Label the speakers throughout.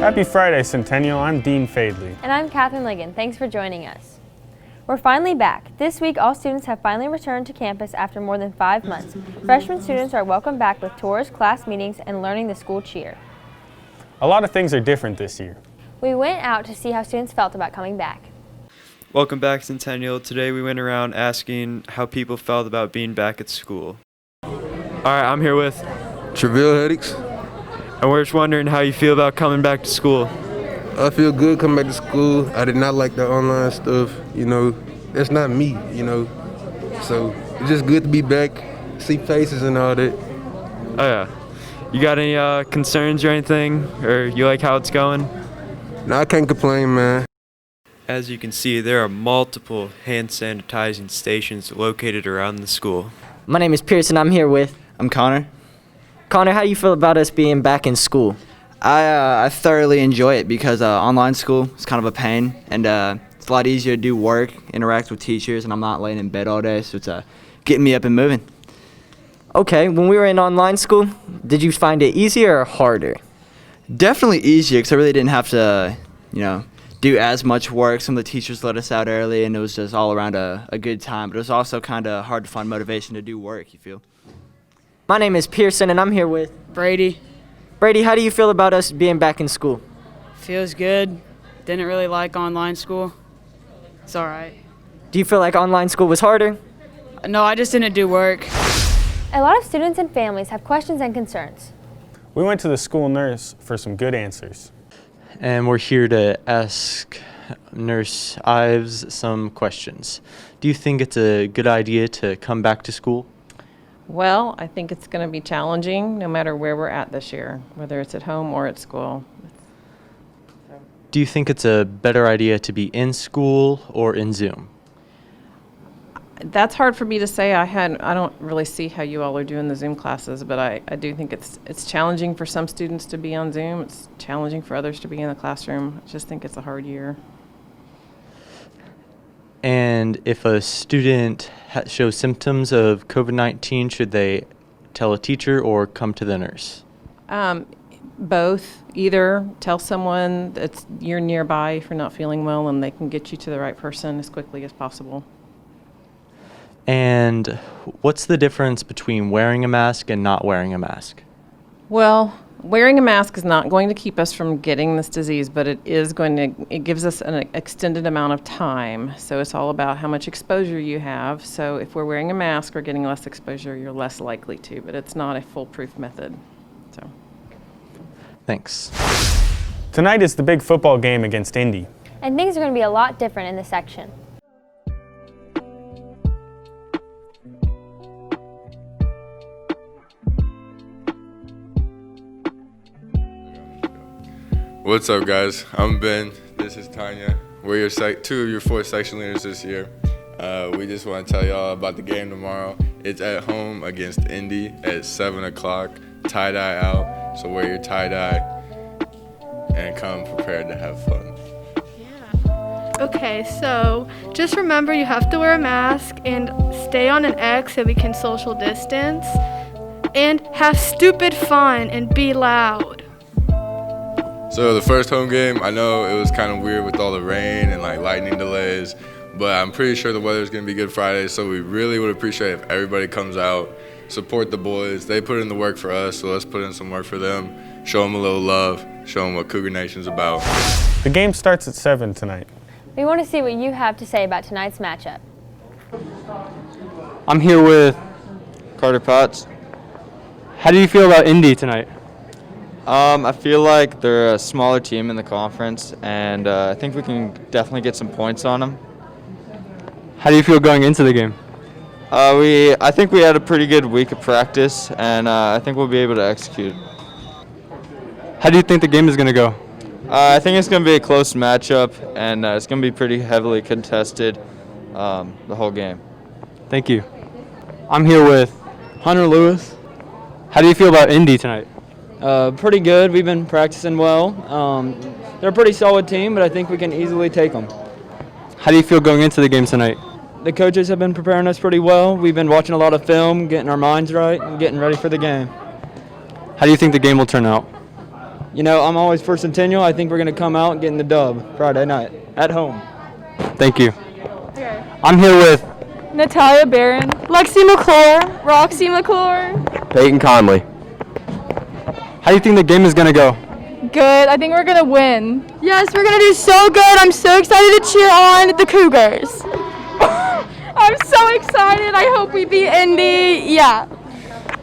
Speaker 1: Happy Friday, Centennial. I'm Dean Fadley.
Speaker 2: And I'm Catherine Ligon. Thanks for joining us. We're finally back. This week, all students have finally returned to campus after more than 5 months. Freshman students are welcomed back with tours, class meetings, and learning the school cheer.
Speaker 1: A lot of things are different this year.
Speaker 2: We went out to see how students felt about coming back.
Speaker 3: Welcome back, Centennial. Today we went around asking how people felt about being back at school. Alright, I'm here with
Speaker 4: Travail headaches.
Speaker 3: and we're just wondering how you feel about coming back to school.
Speaker 4: I feel good coming back to school. I did not like the online stuff, That's not me, So it's just good to be back, see faces and all that.
Speaker 3: Oh yeah. You got any concerns or anything? Or you like how it's going?
Speaker 4: No, I can't complain, man.
Speaker 3: As you can see, there are multiple hand sanitizing stations located around the school.
Speaker 5: My name is Pearson. I'm here with...
Speaker 6: I'm Connor.
Speaker 5: Connor, how do you feel about us being back in school?
Speaker 6: I thoroughly enjoy it because online school is kind of a pain, and it's a lot easier to do work, interact with teachers, and I'm not laying in bed all day, so it's getting me up and moving.
Speaker 5: Okay, when we were in online school, did you find it easier or harder?
Speaker 6: Definitely easier because I really didn't have to, do as much work. Some of the teachers let us out early, and it was just all around a good time, but it was also kind of hard to find motivation to do work, you feel?
Speaker 5: My name is Pearson, and I'm here with...
Speaker 7: Brady.
Speaker 5: Brady, how do you feel about us being back in school?
Speaker 7: Feels good. Didn't really like online school. It's all right.
Speaker 5: Do you feel like online school was harder?
Speaker 7: No, I just didn't do work.
Speaker 2: A lot of students and families have questions and concerns.
Speaker 1: We went to the school nurse for some good answers.
Speaker 8: And we're here to ask Nurse Ives some questions. Do you think it's a good idea to come back to school?
Speaker 9: Well, I think it's going to be challenging no matter where we're at this year, whether it's at home or at school.
Speaker 8: Do you think it's a better idea to be in school or in Zoom?
Speaker 9: That's hard for me to say. I don't really see how you all are doing the Zoom classes, but I do think it's challenging for some students to be on Zoom. It's challenging for others to be in the classroom. I just think it's a hard year.
Speaker 8: And if a student shows symptoms of COVID-19, should they tell a teacher or come to the nurse?
Speaker 9: Both. Either tell someone that you're nearby if you're not feeling well, and they can get you to the right person as quickly as possible.
Speaker 8: And what's the difference between wearing a mask and not wearing a mask?
Speaker 9: Well, wearing a mask is not going to keep us from getting this disease, but it gives us an extended amount of time. So it's all about how much exposure you have. So if we're wearing a mask or getting less exposure, you're less likely to, but it's not a foolproof method. So.
Speaker 8: Thanks.
Speaker 1: Tonight is the big football game against Indy.
Speaker 2: And things are going to be a lot different in this section.
Speaker 10: What's up, guys? I'm Ben. This is Tanya. We're two of your 4 section leaders this year. We just want to tell y'all about the game tomorrow. It's at home against Indy at 7 o'clock. Tie-dye out, so wear your tie-dye and come prepared to have fun.
Speaker 11: Okay, so just remember you have to wear a mask and stay on an X so we can social distance. And have stupid fun and be loud.
Speaker 10: So the first home game, I know it was kind of weird with all the rain and lightning delays, but I'm pretty sure the weather's going to be good Friday, so we really would appreciate if everybody comes out, support the boys. They put in the work for us, so let's put in some work for them, show them a little love, show them what Cougar Nation's about.
Speaker 1: The game starts at 7 tonight.
Speaker 2: We want to see what you have to say about tonight's matchup.
Speaker 12: I'm here with
Speaker 13: Carter Potts.
Speaker 12: How do you feel about Indy tonight?
Speaker 13: I feel like they're a smaller team in the conference, and I think we can definitely get some points on them.
Speaker 12: How do you feel going into the game?
Speaker 13: I think we had a pretty good week of practice, and I think we'll be able to execute.
Speaker 12: How do you think the game is going to go?
Speaker 13: I think it's going to be a close matchup, and it's going to be pretty heavily contested the whole game.
Speaker 12: Thank you. I'm here with
Speaker 14: Hunter Lewis.
Speaker 12: How do you feel about Indy tonight?
Speaker 14: Pretty good. We've been practicing well. They're a pretty solid team, but I think we can easily take them.
Speaker 12: How do you feel going into the game tonight?
Speaker 14: The coaches have been preparing us pretty well. We've been watching a lot of film, getting our minds right, and getting ready for the game.
Speaker 12: How do you think the game will turn out?
Speaker 14: You know, I'm always for Centennial. I think we're going to come out and get in the dub Friday night at home.
Speaker 12: Thank you.
Speaker 15: Okay.
Speaker 12: I'm here with
Speaker 15: Natalia Barron, Lexi McClure, Roxy McClure.
Speaker 12: Peyton Conley. How do you think the game is going to go?
Speaker 15: Good. I think we're going to win. Yes, we're going to do so good. I'm so excited to cheer on the Cougars. I'm so excited. I hope we beat Indy. Yeah.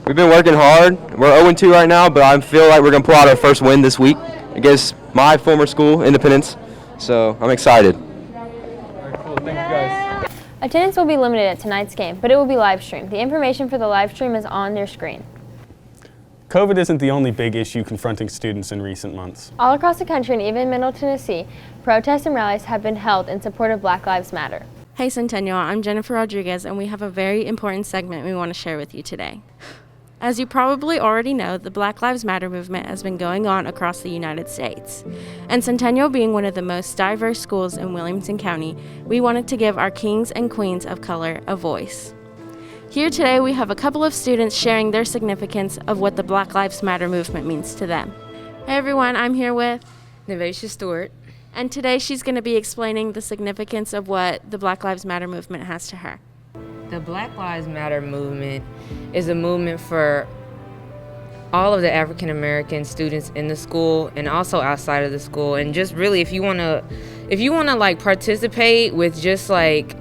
Speaker 16: We've been working hard. We're 0-2 right now, but I feel like we're going to pull out our first win this week against my former school, Independence. So I'm excited.
Speaker 12: Cool. Thank you guys.
Speaker 2: Attendance will be limited at tonight's game, but it will be live streamed. The information for the live stream is on your screen.
Speaker 1: COVID isn't the only big issue confronting students in recent months.
Speaker 2: All across the country and even Middle Tennessee, protests and rallies have been held in support of Black Lives Matter.
Speaker 17: Hey Centennial, I'm Jennifer Rodriguez, and we have a very important segment we want to share with you today. As you probably already know, the Black Lives Matter movement has been going on across the United States. And Centennial being one of the most diverse schools in Williamson County, we wanted to give our kings and queens of color a voice. Here today we have a couple of students sharing their significance of what the Black Lives Matter movement means to them. Hey everyone, I'm here with
Speaker 18: Nevacia Stewart.
Speaker 17: And today she's going to be explaining the significance of what the Black Lives Matter movement has to her.
Speaker 18: The Black Lives Matter movement is a movement for all of the African American students in the school and also outside of the school. And just really, if you wanna like participate with just like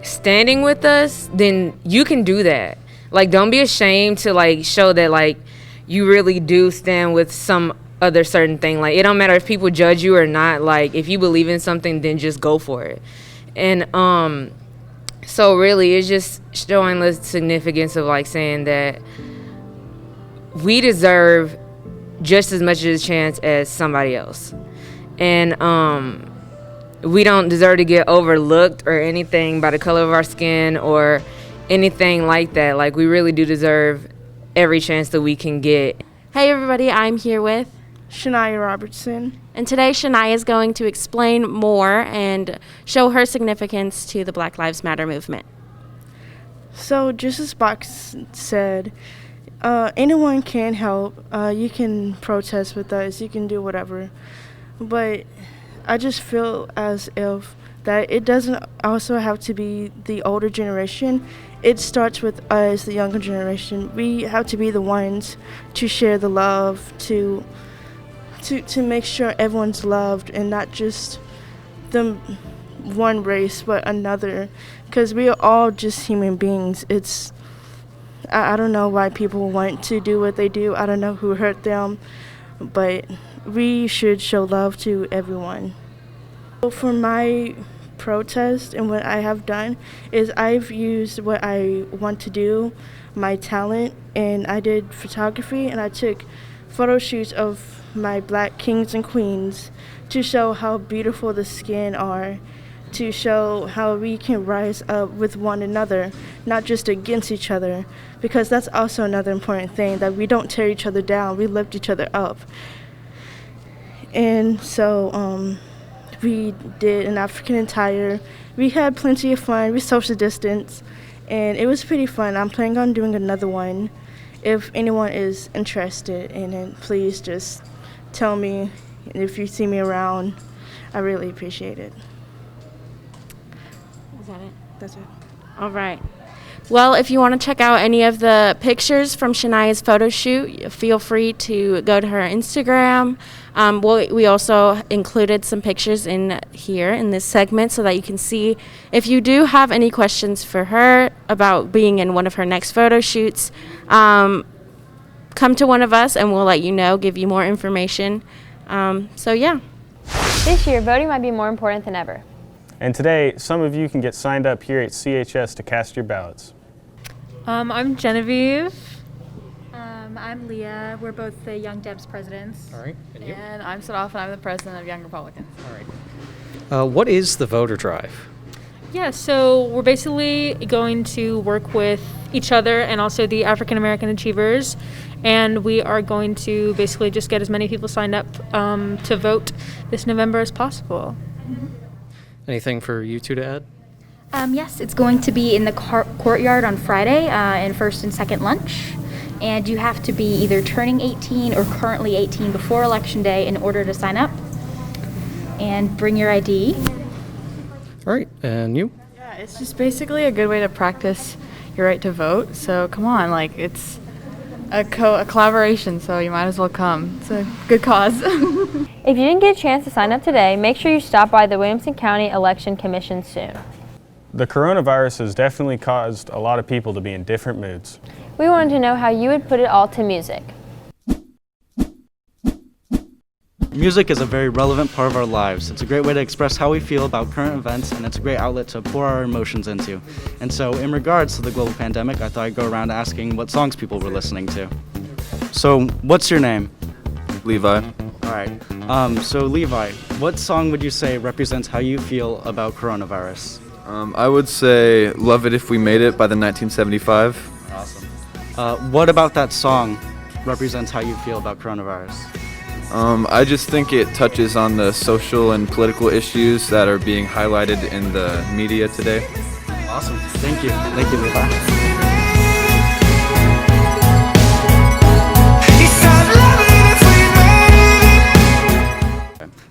Speaker 18: standing with us, then you can do that. Like, don't be ashamed to like show that like you really do stand with some other certain thing. Like, it don't matter if people judge you or not. Like, if you believe in something, then just go for it. And so really, it's just showing the significance of like saying that we deserve just as much of a chance as somebody else. And we don't deserve to get overlooked or anything by the color of our skin or anything like that. Like, we really do deserve every chance that we can get.
Speaker 17: Hey everybody, I'm here with
Speaker 19: Shania Robertson.
Speaker 17: And today Shania is going to explain more and show her significance to the Black Lives Matter movement.
Speaker 19: So just as Box said, anyone can help. You can protest with us, you can do whatever. But I just feel as if that it doesn't also have to be the older generation. It starts with us, the younger generation. We have to be the ones to share the love, to make sure everyone's loved and not just the one race but another, because we are all just human beings. I don't know why people want to do what they do. I don't know who hurt them, but we should show love to everyone. For my protest and what I have done is I've used what I want to do, my talent, and I did photography, and I took photo shoots of my black kings and queens to show how beautiful the skin are, to show how we can rise up with one another, not just against each other, because that's also another important thing, that we don't tear each other down, we lift each other up. And so we did an African attire. We had plenty of fun, we social distanced, and it was pretty fun. I'm planning on doing another one. If anyone is interested in it, please just tell me. If you see me around, I really appreciate it.
Speaker 17: Is that it?
Speaker 19: That's it.
Speaker 17: All right. Well, if you want to check out any of the pictures from Shania's photo shoot, feel free to go to her Instagram. We also included some pictures in here in this segment so that you can see. If you do have any questions for her about being in one of her next photo shoots, come to one of us and we'll let you know, give you more information. So yeah.
Speaker 2: This year, voting might be more important than ever.
Speaker 1: And today, some of you can get signed up here at CHS to cast your ballots.
Speaker 20: I'm Genevieve.
Speaker 21: I'm Leah. We're both the Young Debs presidents.
Speaker 22: All right. And you?
Speaker 20: And I'm Sadaf, and I'm the president of Young Republicans.
Speaker 22: All right. What is the voter drive?
Speaker 20: Yeah, so we're basically going to work with each other and also the African American Achievers, and we are going to basically just get as many people signed up to vote this November as possible.
Speaker 22: Anything for you two to add?
Speaker 21: Yes, it's going to be in the courtyard on Friday in first and second lunch. And you have to be either turning 18 or currently 18 before Election Day in order to sign up. And bring your ID.
Speaker 22: All right, and you?
Speaker 3: Yeah, it's just basically a good way to practice your right to vote. So come on, like it's a collaboration, so you might as well come. It's a good cause.
Speaker 2: If you didn't get a chance to sign up today, make sure you stop by the Williamson County Election Commission soon.
Speaker 1: The coronavirus has definitely caused a lot of people to be in different moods.
Speaker 2: We wanted to know how you would put it all to music.
Speaker 4: Music is a very relevant part of our lives. It's a great way to express how we feel about current events, and it's a great outlet to pour our emotions into. And so in regards to the global pandemic, I thought I'd go around asking what songs people were listening to. So what's your name?
Speaker 23: Levi.
Speaker 4: All right. So Levi, what song would you say represents how you feel about coronavirus?
Speaker 23: I would say Love It If We Made It by the 1975.
Speaker 4: Awesome. What about that song represents how you feel about coronavirus?
Speaker 23: I just think it touches on the social and political issues that are being highlighted in the media today.
Speaker 4: Awesome. Thank you. Thank you, Levi.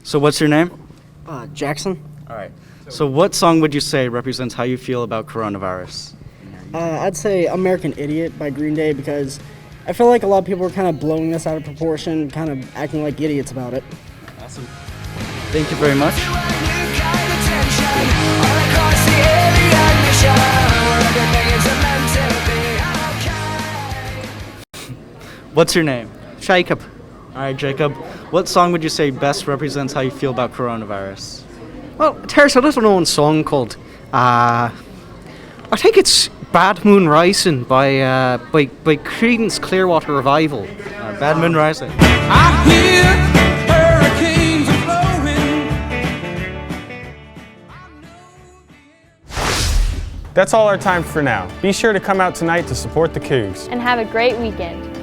Speaker 4: So what's your name?
Speaker 24: Jackson.
Speaker 4: All right. So what song would you say represents how you feel about coronavirus?
Speaker 24: I'd say American Idiot by Green Day, because I feel like a lot of people are kind of blowing this out of proportion, kind of acting like idiots about it.
Speaker 4: Awesome. Thank you very much. What's your name?
Speaker 24: Jacob.
Speaker 4: All right, Jacob. What song would you say best represents how you feel about coronavirus?
Speaker 24: Well, there's a little known song called, I think it's Bad Moon Rising by Creedence Clearwater Revival.
Speaker 4: Bad Moon Rising.
Speaker 25: I hear hurricanes are blowing.
Speaker 1: That's all our time for now. Be sure to come out tonight to support the Cougs.
Speaker 2: And have a great weekend.